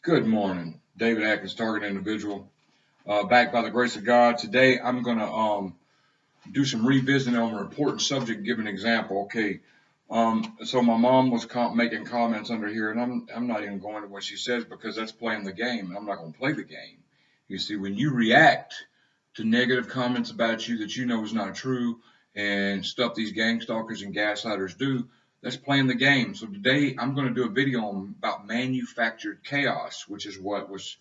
Good morning, David Atkins, target individual. Back by the grace of God. Today I'm going to do some revisiting on an important subject, give an example. Okay, so my mom was making comments under here, and I'm not even going to what she says because that's playing the game. I'm not going to play the game. You see, when you react to negative comments about you that you know is not true and stuff these gang stalkers and gaslighters do, that's playing the game. So today I'm going to do a video about manufactured chaos, which is what was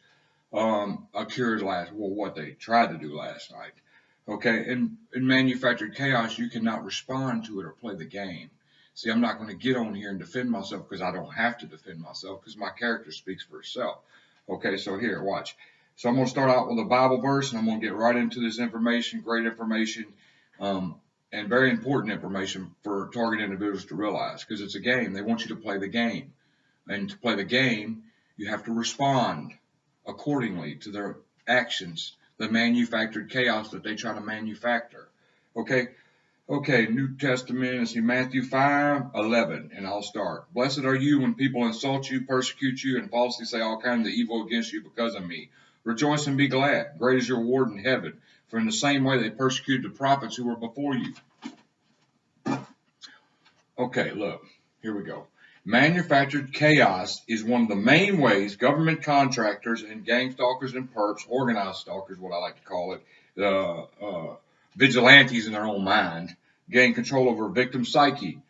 occurred what they tried to do last night. Okay, in manufactured chaos, you cannot respond to it or play the game. See, I'm not going to get on here and defend myself because I don't have to defend myself because my character speaks for itself. Okay, so here, watch. So I'm going to start out with a Bible verse and I'm going to get right into this information, great information, and very important information for target individuals to realize because it's a game. They want you to play the game. And to play the game, you have to respond accordingly to their actions, the manufactured chaos that they try to manufacture. Okay, New Testament, let's see, Matthew 5:11, and I'll start. Blessed are you when people insult you, persecute you, and falsely say all kinds of evil against you because of me. Rejoice and be glad. Great is your reward in heaven, for in the same way they persecuted the prophets who were before you. Okay, look, here we go. Manufactured chaos is one of the main ways government contractors and gang stalkers and perps, organized stalkers, what I like to call it, vigilantes in their own mind, gain control over a victim's psyche.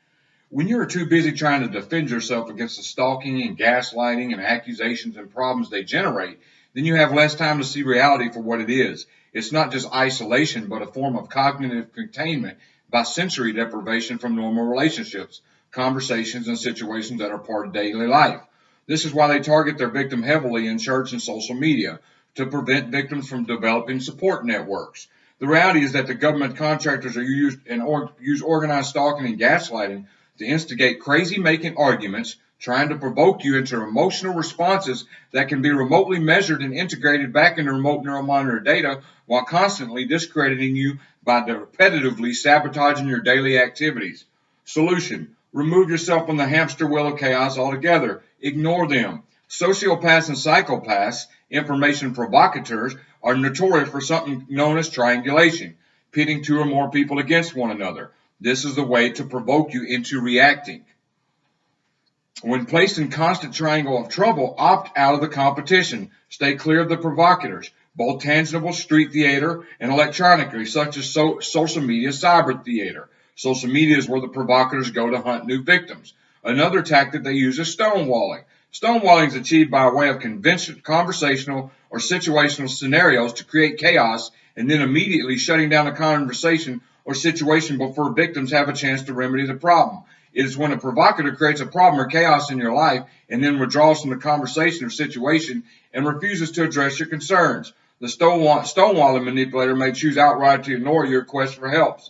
When you're too busy trying to defend yourself against the stalking and gaslighting and accusations and problems they generate, then you have less time to see reality for what it is. It's not just isolation, but a form of cognitive containment by sensory deprivation from normal relationships, conversations, and situations that are part of daily life. This is why they target their victim heavily in church and social media, to prevent victims from developing support networks. The reality is that the government contractors use organized stalking and gaslighting to instigate crazy-making arguments, trying to provoke you into emotional responses that can be remotely measured and integrated back into remote neuromonitor data while constantly discrediting you by repetitively sabotaging your daily activities. Solution: remove yourself from the hamster wheel of chaos altogether. Ignore them. Sociopaths and psychopaths, information-provocateurs, are notorious for something known as triangulation, pitting two or more people against one another. This is the way to provoke you into reacting. When placed in constant triangle of trouble, opt out of the competition. Stay clear of the provocateurs, both tangible street theater and electronically, such as social media cyber theater. Social media is where the provocateurs go to hunt new victims. Another tactic they use is stonewalling. Stonewalling is achieved by way of conversational or situational scenarios to create chaos and then immediately shutting down a conversation or situation before victims have a chance to remedy the problem. It is when a provocateur creates a problem or chaos in your life and then withdraws from the conversation or situation and refuses to address your concerns. The stonewalling manipulator may choose outright to ignore your request for help,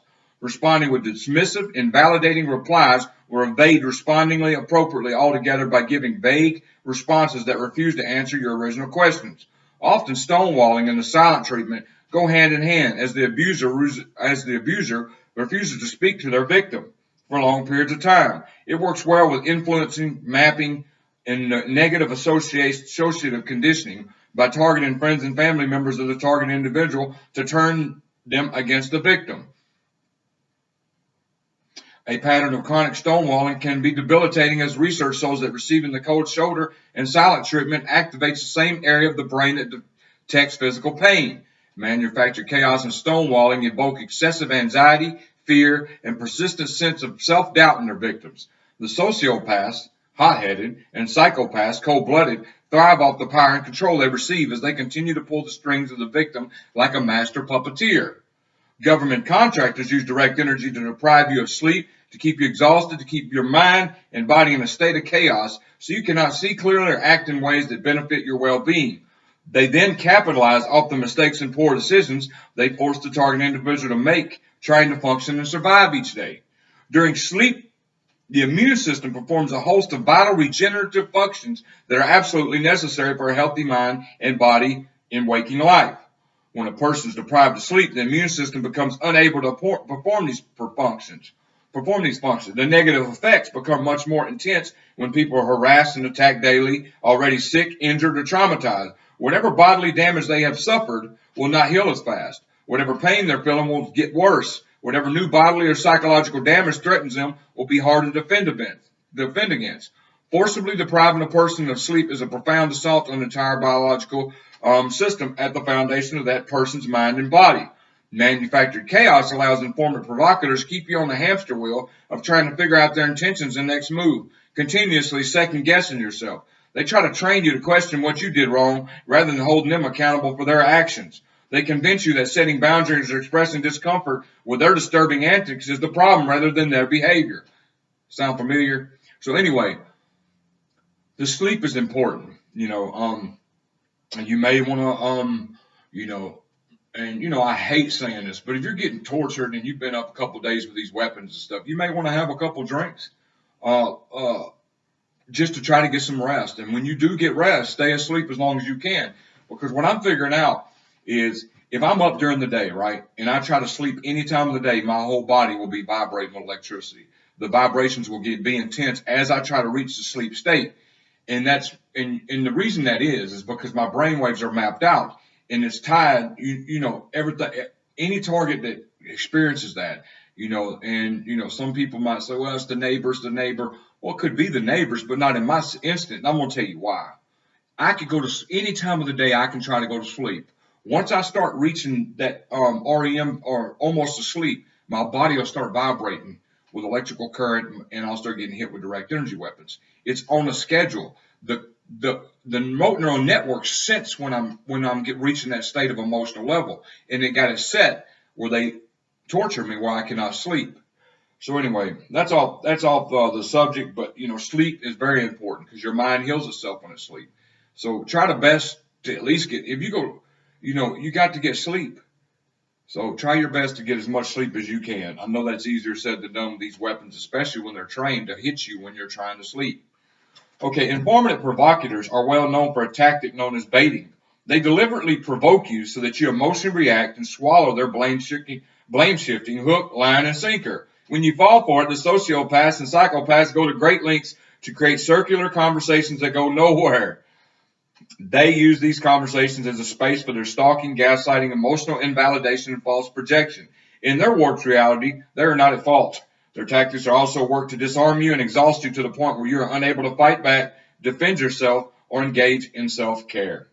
responding with dismissive, invalidating replies, or evade respondingly appropriately altogether by giving vague responses that refuse to answer your original questions. Often stonewalling and the silent treatment go hand in hand as the abuser refuses to speak to their victim for long periods of time. It works well with influencing, mapping, and negative associative conditioning by targeting friends and family members of the target individual to turn them against the victim. A pattern of chronic stonewalling can be debilitating, as research shows that receiving the cold shoulder and silent treatment activates the same area of the brain that detects physical pain. Manufactured chaos and stonewalling evoke excessive anxiety, fear, and persistent sense of self-doubt in their victims. The sociopaths, hot-headed, and psychopaths, cold-blooded, thrive off the power and control they receive as they continue to pull the strings of the victim like a master puppeteer. Government contractors use direct energy to deprive you of sleep, to keep you exhausted, to keep your mind and body in a state of chaos so you cannot see clearly or act in ways that benefit your well-being. They then capitalize off the mistakes and poor decisions they force the target individual to make, trying to function and survive each day. During sleep, the immune system performs a host of vital regenerative functions that are absolutely necessary for a healthy mind and body in waking life. When a person is deprived of sleep, the immune system becomes unable to perform these functions. perform these functions. The negative effects become much more intense when people are harassed and attacked daily, already sick, injured, or traumatized. Whatever bodily damage they have suffered will not heal as fast. Whatever pain they're feeling will get worse. Whatever new bodily or psychological damage threatens them will be hard to defend against. Forcibly depriving a person of sleep is a profound assault on the entire biological system at the foundation of that person's mind and body. Manufactured chaos allows informant provocateurs to keep you on the hamster wheel of trying to figure out their intentions and next move, continuously second guessing yourself. They try to train you to question what you did wrong rather than holding them accountable for their actions. They convince you that setting boundaries or expressing discomfort with their disturbing antics is the problem rather than their behavior. Sound familiar? So anyway, the sleep is important. And you may want to, and I hate saying this, but if you're getting tortured and you've been up a couple of days with these weapons and stuff, you may want to have a couple drinks, just to try to get some rest. And when you do get rest, stay asleep as long as you can, because what I'm figuring out is if I'm up during the day, right, and I try to sleep any time of the day, my whole body will be vibrating with electricity. The vibrations will be intense as I try to reach the sleep state. And the reason that is because my brain waves are mapped out and it's tied, everything, any target that experiences that, and some people might say, well, it's the neighbor. Well, it could be the neighbors, but not in my instant. And I'm going to tell you why. I could go to any time of the day. I can try to go to sleep. Once I start reaching that REM or almost asleep, my body will start vibrating with electrical current, and I'll start getting hit with direct energy weapons. It's on a schedule. The remote neural network sense when I'm reaching that state of emotional level, and it got it set where they torture me where I cannot sleep. So anyway, that's off the subject, but sleep is very important because your mind heals itself when it's asleep. So try the best to at least get, if you go, you got to get sleep. So try your best to get as much sleep as you can. I know that's easier said than done with these weapons, especially when they're trained to hit you when you're trying to sleep. Okay, informant provocateurs are well known for a tactic known as baiting. They deliberately provoke you so that you emotionally react and swallow their blame-shifting hook, line, and sinker. When you fall for it, the sociopaths and psychopaths go to great lengths to create circular conversations that go nowhere. They use these conversations as a space for their stalking, gaslighting, emotional invalidation, and false projection. In their warped reality, they are not at fault. Their tactics are also work to disarm you and exhaust you to the point where you are unable to fight back, defend yourself, or engage in self-care.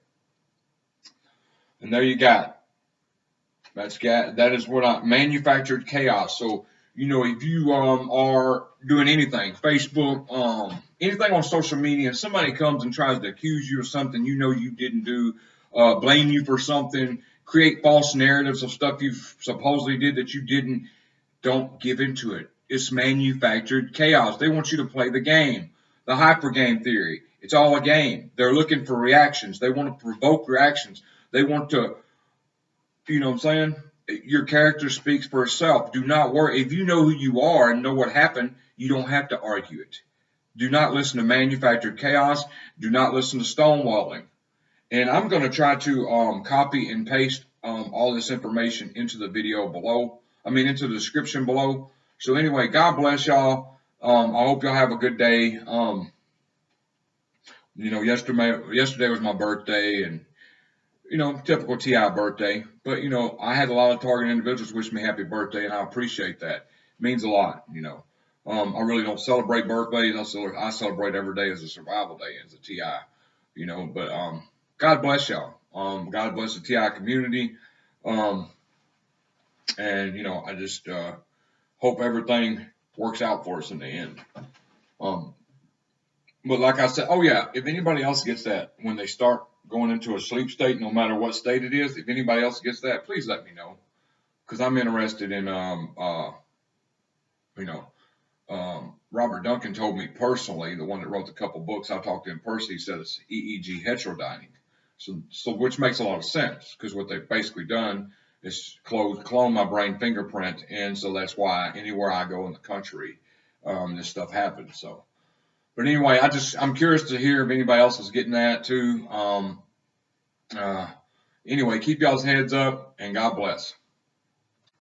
And there you got it. That is what manufactured chaos. So, if you are doing anything, Facebook, anything on social media, and somebody comes and tries to accuse you of something you didn't do, blame you for something, create false narratives of stuff you supposedly did that you didn't, don't give into it. It's manufactured chaos. They want you to play the game, the hyper game theory. It's all a game. They're looking for reactions. They want to provoke reactions. They want to, your character speaks for itself. Do not worry. If you know who you are and know what happened, you don't have to argue it. Do not listen to manufactured chaos. Do not listen to stonewalling. And I'm going to try to copy and paste all this information into the video below. Into the description below. So anyway, God bless y'all. I hope y'all have a good day. Yesterday was my birthday, and typical TI birthday. But I had a lot of target individuals wish me happy birthday, and I appreciate that. It means a lot. I really don't celebrate birthdays. I celebrate every day as a survival day, as a TI. But God bless y'all. God bless the TI community. And I just hope everything works out for us in the end. But like I said, if anybody else gets that when they start going into a sleep state, no matter what state it is, if anybody else gets that, please let me know, because I'm interested in Robert Duncan told me personally, the one that wrote the couple books, I talked to him personally, he said it's EEG heterodyning. So which makes a lot of sense, because what they've basically done is clone my brain fingerprint, and so that's why anywhere I go in the country, this stuff happens. So, but anyway, I'm curious to hear if anybody else is getting that too. Anyway, keep y'all's heads up, and God bless.